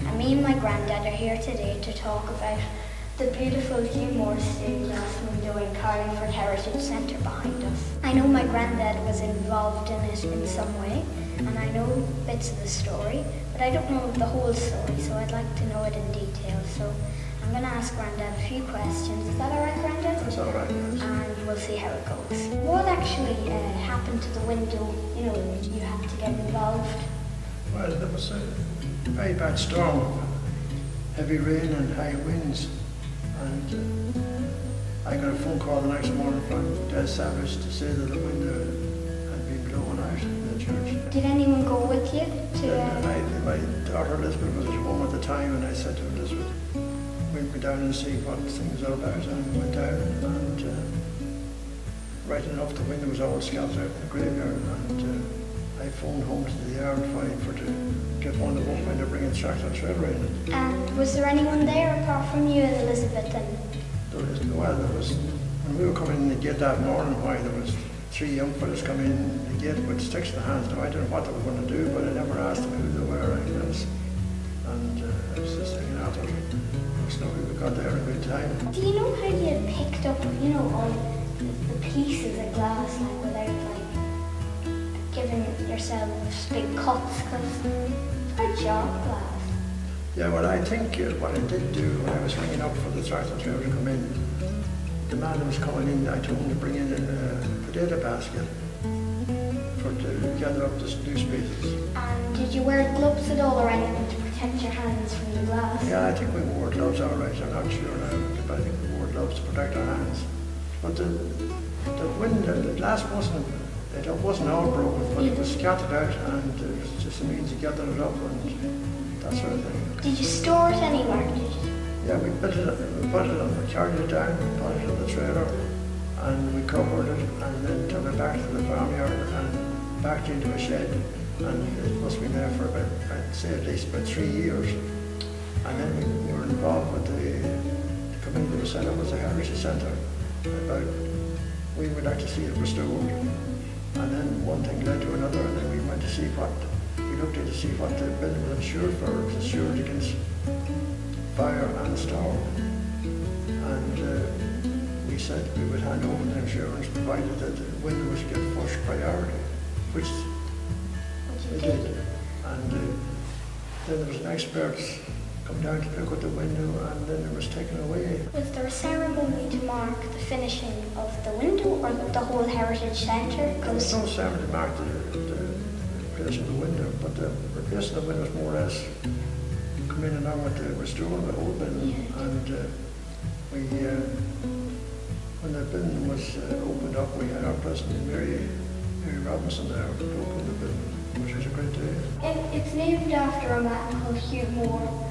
and me and my granddad are here today to talk about the beautiful Hugh Moore stained glass window in Carlingford Heritage Centre behind us. I know my granddad was involved in it in some way, and I know bits of the story, but I don't know the whole story, so I'd like to know it in detail. So I'm going to ask Grandad a few questions. Is that alright, Grandad? That's alright, yes. And we'll see how it goes. What actually happened to the window? You know, did you have to get involved? Well, there was a very bad storm, heavy rain and high winds, and I got a phone call the next morning from Des Savage to say that the window had been blown out in the church. Did anyone go with you? My daughter Elizabeth was at home at the time, and I said to Elizabeth, we'd go down and see what things are about, and we went down, and right enough the window was all scattered out in the graveyard, and I phoned home to the yard to get one of them when they're bringing tractor trailer in. And was there anyone there apart from you and Elizabeth? There was, when we were coming in the gate that morning, why there was 3 young fellas coming in the gate with sticks in their hands. Now I don't know what they were going to do, but I never asked them who they were, I guess. And I was just thinking after we got there in a good time. Do you know how you picked up, you know, all the pieces of glass, like without like giving yourselves big cuts? Because it's quite sharp glass. Yeah, well, I think what I did do when I was ringing up for the tractor trailer to come in, the man that was coming in, I told him to bring in a potato basket to gather up the loose pieces. And did you wear gloves at all or anything to protect your hands from the glass? Yeah, I think we wore gloves all right. I'm not sure now, but I think we wore gloves to protect our hands. But the glass wasn't all broken, but it was scattered out, and it was just a means of gathering it up and that sort of thing. Did you store it anywhere? Yeah, we put it on, we carried it down, put it on the trailer, and we covered it, and then took it back to the farmyard and back into a shed. And it must have been there for about, I'd say at least about 3 years. And then we were involved with the committee that was set up as a Heritage Centre. We would like to see it restored. And then one thing led to another, and then we went to see we looked in to see what the building was insured for. It was insured against fire and storm. And we said we would hand over the insurance provided that the window was given first priority, which they did. And then there was an expert come down to look at the window, and then it was taken away. Was there a ceremony to mark the finishing of the window or the whole Heritage Centre? There was no ceremony to mark the replacing of the window, but the replacing of the window was more or less come in along with the restoring the whole building. Yeah. And when the building was opened up, we had our president Mary Robinson there to open the building, which was a great day. It's named after a man called Hugh Moore,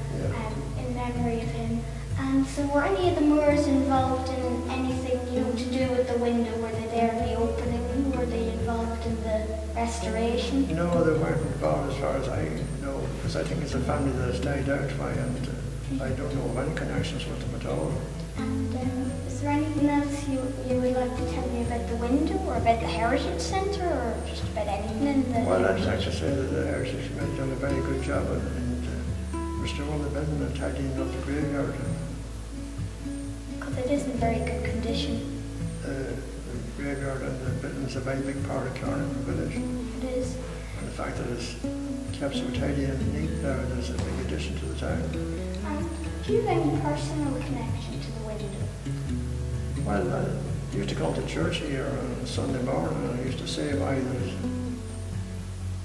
in memory of him. And so were any of the Moores involved in anything, you know, to do with the window? Were they there in the opening? Were they involved in the restoration? No, they weren't involved as far as I know, because I think it's a family that has died out, and I don't know of any connections with them at all. And is there anything else you would like to tell me about the window, or about the Heritage Centre, or just about anything in the... Well, I'd like to say that the Heritage Committee done a very good job in restoring the building and tidying up the graveyard. Because it is in very good condition. The graveyard and the building is a very big part of Carlingford village. It is. And the fact that it's kept so tidy and neat now is a big addition to the town. And do you have any personal connection to the window? Well, I used to come to church here on Sunday morning, and I used to say that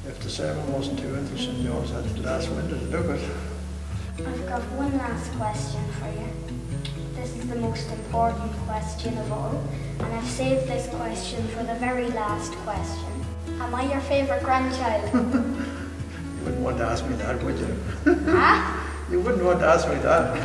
if the sermon wasn't too interesting, you always had the last window to look at. I've got one last question for you. This is the most important question of all, and I've saved this question for the very last question. Am I your favourite grandchild? You wouldn't want to ask me that, would you? Huh? You wouldn't want to ask me that.